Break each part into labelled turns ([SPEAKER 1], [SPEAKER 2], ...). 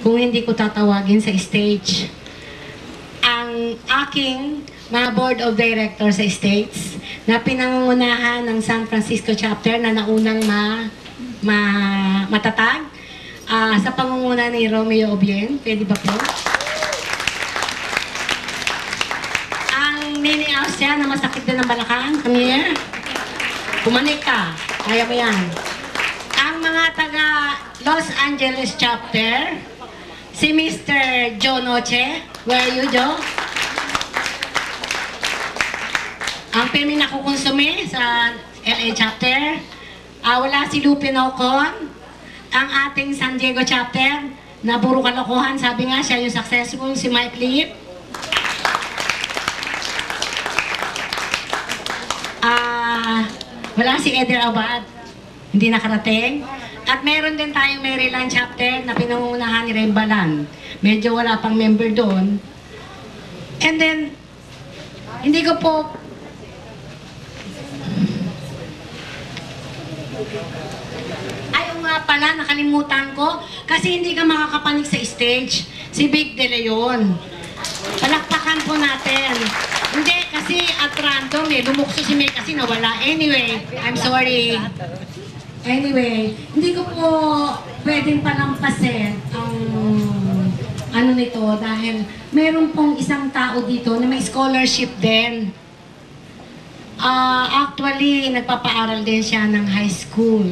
[SPEAKER 1] kung hindi ko tatawagin sa stage ang aking mga board of directors sa states na pinangungunahan ng San Francisco chapter na naunang matatag sa pangunguna ni Romeo Obien. Pwede ba po? Ang Nini Ausya na masakit din ng balakang. Come here. Pumanik ka. Kaya mo yan. Ang mga taga Los Angeles chapter, si Mr. Joe Noche. Where are you, Joe? Ang pirmi na kukonsume sa LA chapter. Wala si Lupin Ocon. Ang ating San Diego chapter, na puro kalokohan. Sabi nga siya yung successful, si Mike Lip. Wala si Eder Abad. Hindi nakarating. At meron din tayong Maryland chapter na pinangungunahan ni Rembalan. Medyo wala pang member doon. And then, hindi ko po ayaw nga pala, nakalimutan ko kasi hindi ka makakapanik sa stage. Si Big De Leon. Palakpakan po natin. Hindi, kasi at random lumukso si May kasi nawala. Anyway, I'm sorry. Anyway, hindi ko po pwedeng palampasin ang ano nito dahil meron pong isang tao dito na may scholarship din. Actually, nagpapaaral din siya ng high school.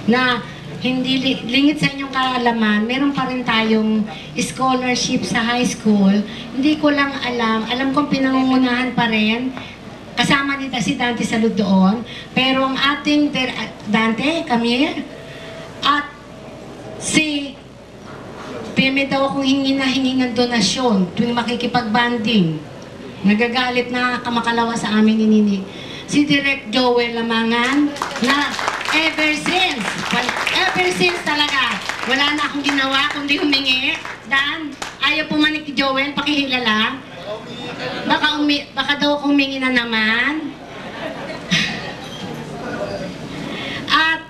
[SPEAKER 1] Na hindi lingit sa inyong kaalaman, meron pa rin tayong scholarship sa high school. Hindi ko lang alam kong pinangungunahan pa rin. Kasama dito si Dante Salud doon. Pero ang ating Dante, Camille, at si Peme daw akong hingi ng donasyon tuwing makikipag-banding. Nagagalit na kamakalawa sa amin ni Nini. Si Direk Joel Lamangan na ever since talaga, wala na akong ginawa kundi humingi. Dan, ayaw pumanik ni Joel, pakihila lang. Baka daw akong humingi na naman. At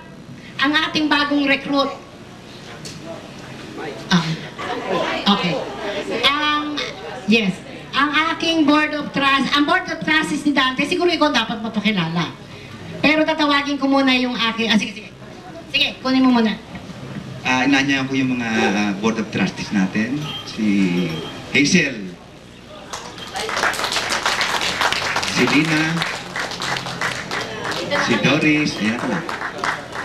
[SPEAKER 1] ang ating bagong recruit. Okay. Yes. Ang aking board of trust, ang board of trustees ni Dante, siguro ikaw dapat mapakilala. Pero tatawagin ko muna yung aking, sige. Sige, kunin mo muna.
[SPEAKER 2] Inanyayan ko yung mga board of trustees natin. Si Hazel. Si Lina. Si Doris. Ayan ako.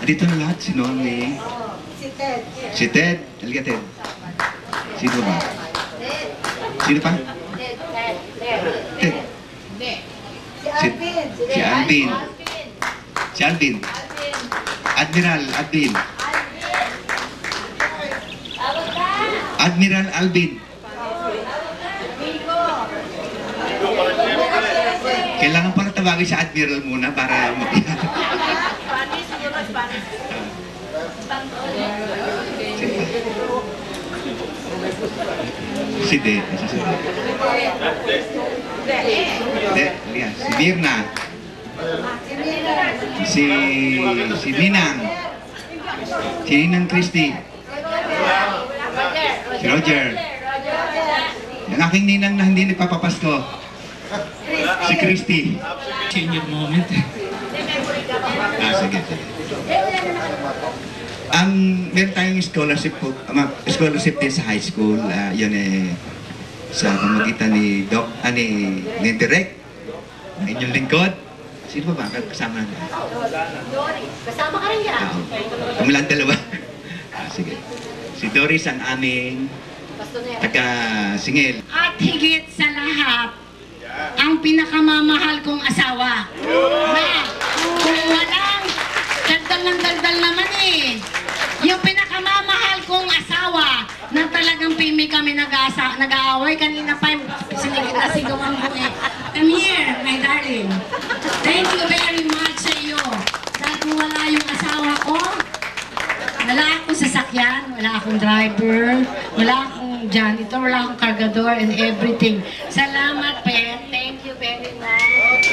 [SPEAKER 2] Dito na lahat. Si Normy. Si Ted. Halika Ted. Sino ba? Sino pa? Ted. Si Alvin. Si Alvin. Admiral Alvin. Admiral Alvin. Kailangan pala tawagin sa Admiral muna para mag-iyan. Si De. Si Mirna. Si Ninang. Si Ninang Christy. Si Roger. Ang aking ninang na hindi nagpapapasko. Si Christy.
[SPEAKER 3] Change moment.
[SPEAKER 2] Sige. Meron tayong scholarship din sa high school. Yun sa pamagitan ni Direk, inyong lingkod. Sino ba ba? Kasama na.
[SPEAKER 1] Kasama ka rin yan.
[SPEAKER 2] Kumulang dalawa. Sige. Si Doris ang aming taga-singil.
[SPEAKER 1] At higit sa lahat, ang pinakamamahal kong asawa. Na, kung walang daldal ng daldal naman yung pinakamamahal kong asawa na talagang pimi kami nag-aaway. Kanina pa nasigawan ko Come here, my darling. Thank you very much sa iyo. Dahil kung wala yung asawa ko, wala akong sasakyan, wala akong driver, wala akong janitor, wala akong cargador and everything. Salamat, Pen. Thank you very much.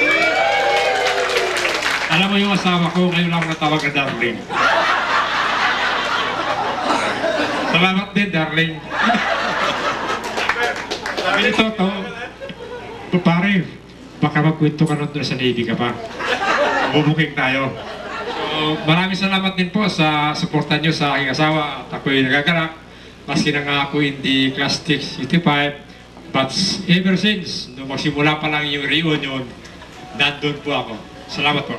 [SPEAKER 3] Alam mo yung asawa ko, ngayon lang natawag ka darling. Salamat din, darling. Sabi ni Toto, pare, baka magkwento ka nun sa Navy ka pa. Bubuking tayo. So, maraming salamat din po sa suporta nyo sa aking asawa at ako'y nagaganap. Maski na nga ako hindi class 65, but ever since, nung magsimula pa lang yung reunion, nandun po ako. Salamat po.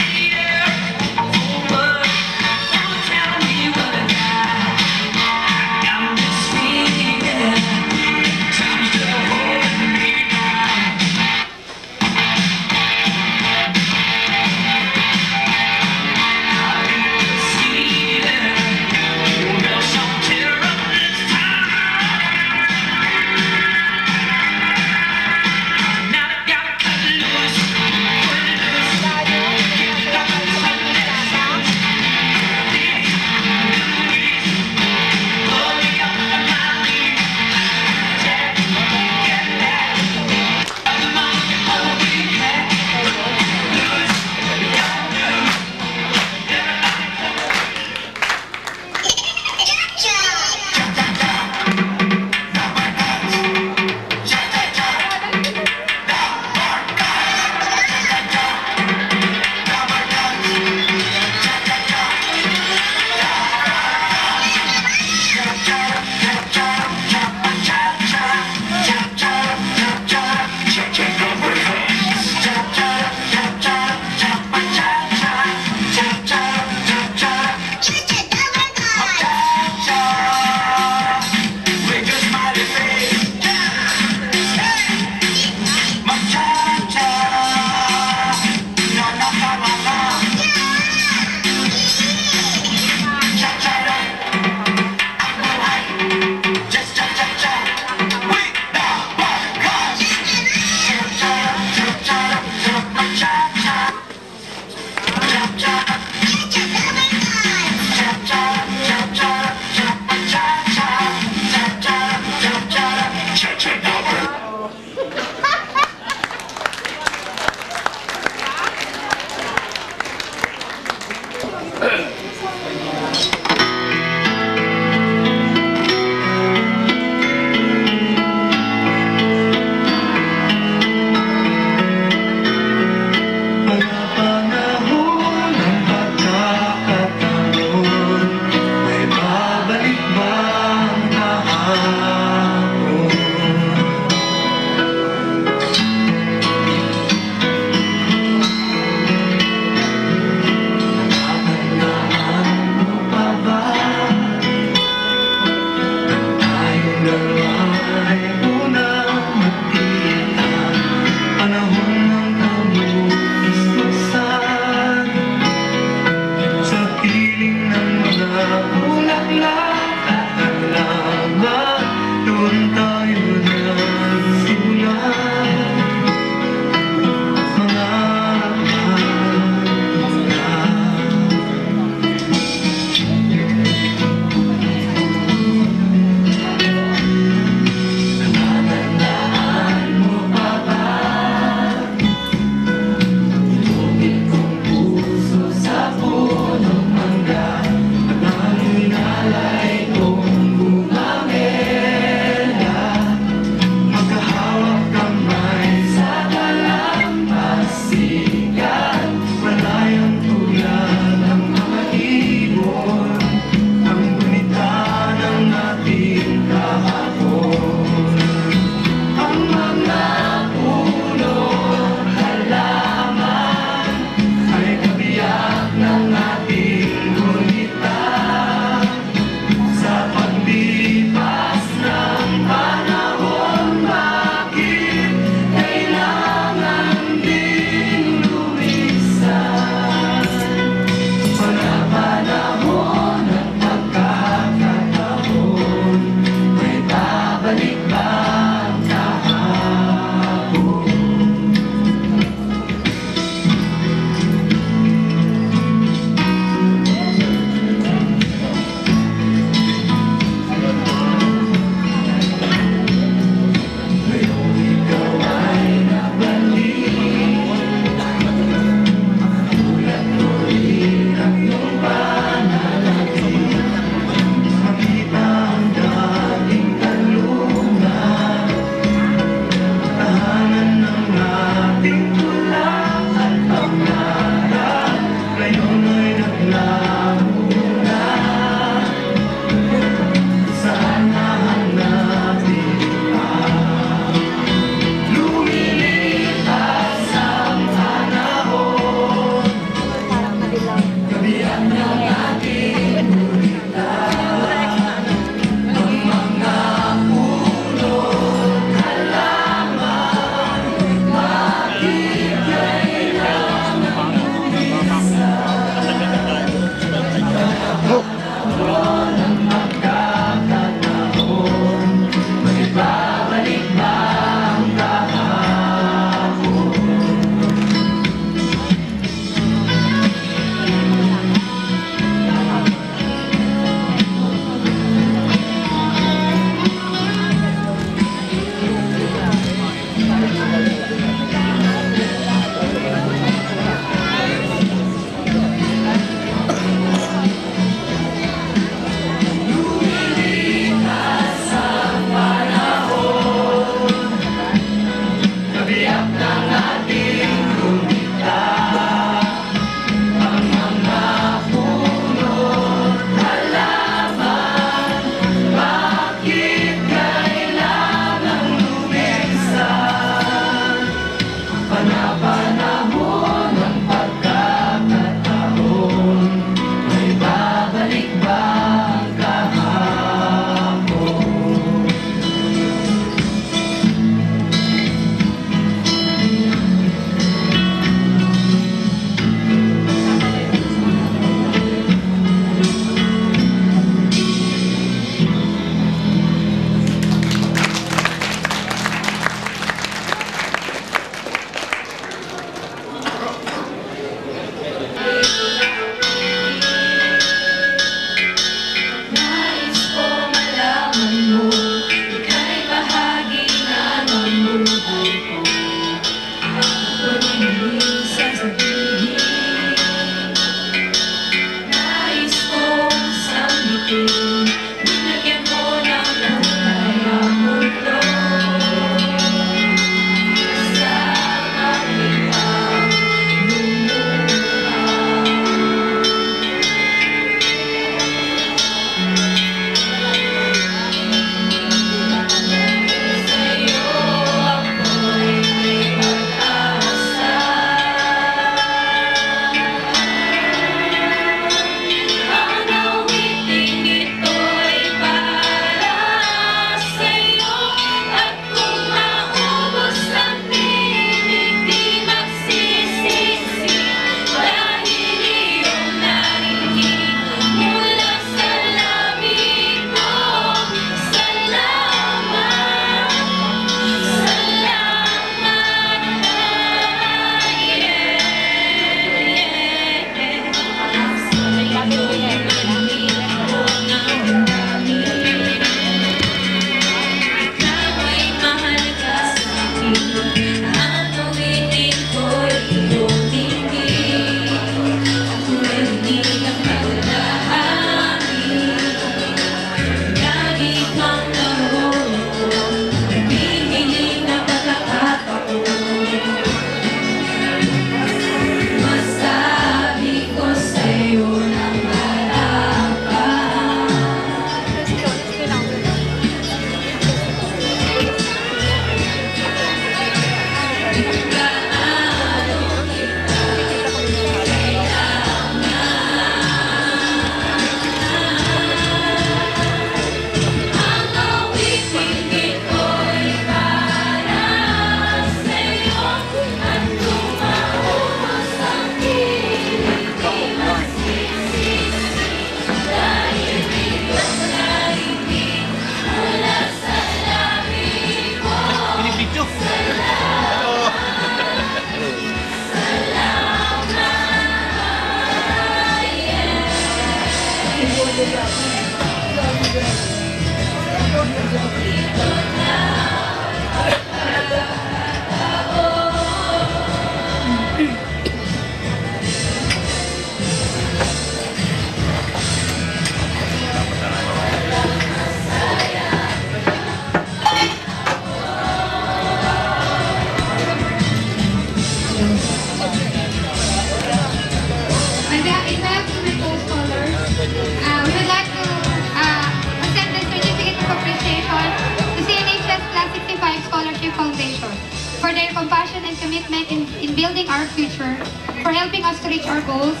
[SPEAKER 4] Scholarship Foundation for their compassion and commitment in building our future, for helping us to reach our goals,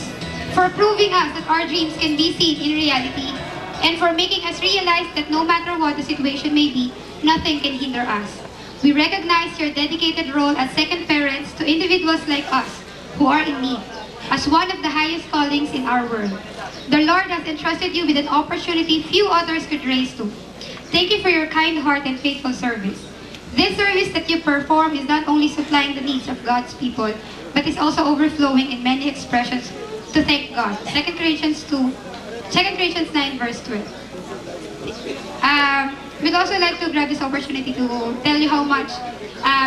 [SPEAKER 4] for proving us that our dreams can be seen in reality, and for making us realize that no matter what the situation may be, nothing can hinder us. We recognize your dedicated role as second parents to individuals like us who are in need, as one of the highest callings in our world. The Lord has entrusted you with an opportunity few others could raise to. Thank you for your kind heart and faithful service. This service that you perform is not only supplying the needs of God's people, but is also overflowing in many expressions to thank God. 2 Corinthians 9 verse 12. We'd also like to grab this opportunity to tell you how much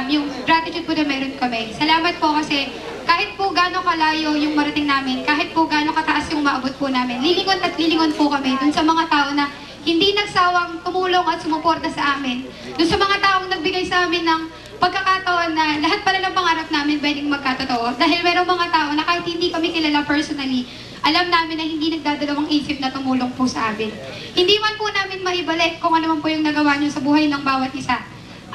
[SPEAKER 4] yung gratitude po na meron kami. Salamat po kasi kahit po gaano kalayo yung marating namin, kahit po gaano kataas yung maabot po namin, lilingon at lilingon po kami dun sa mga tao na hindi nagsawang tumulong at sumuporta sa amin. Dun sa mga taong nagbigay sa amin ng pagkakataon na lahat pala ng pangarap namin pwedeng magkatotoo. Dahil merong mga tao na kahit hindi kami kilala personally, alam namin na hindi nagdadalawang isip na tumulong po sa amin. Hindi man po namin maibalik kung ano man po yung nagawa niyo sa buhay ng bawat isa.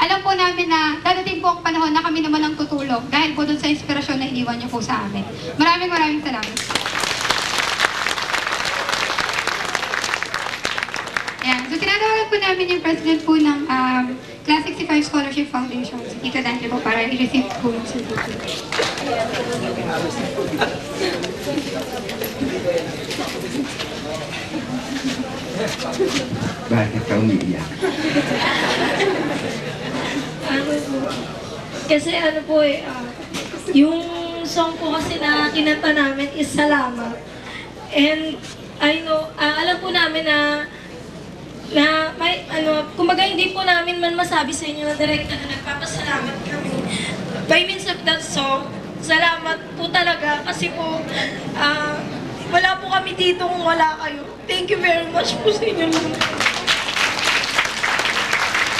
[SPEAKER 4] Alam po namin na dadating po ang panahon na kami naman ang tutulong dahil po dun sa inspirasyon na iniwan niyo po sa amin. Maraming salamat. Ayan. So, tinatawagan po namin yung president po ng Class 65 Scholarship Foundation, si Tito Dante po, para i-receive po yung certificate.
[SPEAKER 2] Bakit ka umiiyak?
[SPEAKER 5] Kasi ano po yung song po kasi na kinanta namin is Salamat. And I know, alam po namin na may kumbaga hindi po namin man masabi sa inyo na direkta na nagpapasalamat kami. By means of that song, salamat po talaga kasi po wala po kami dito kung wala kayo. Thank you very much po sa inyo.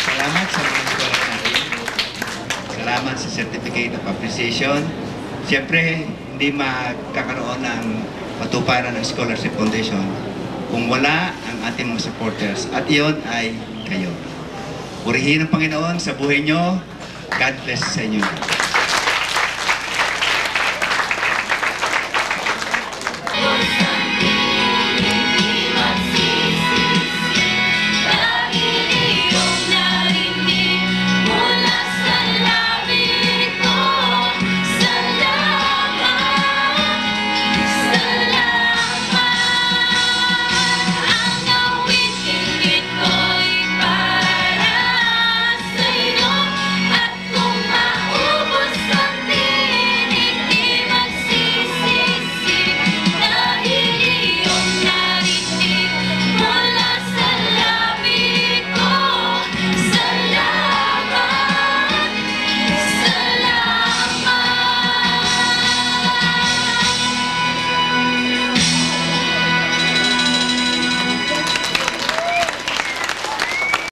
[SPEAKER 2] Salamat sa mga scholar natin. Salamat sa Certificate of Appreciation. Siyempre, hindi magkakaroon ng patuparan ng Scholarship Foundation kung wala ang ating mga supporters. At iyon ay kayo. Purihin ang Panginoon sa buhay nyo. God bless sa inyo.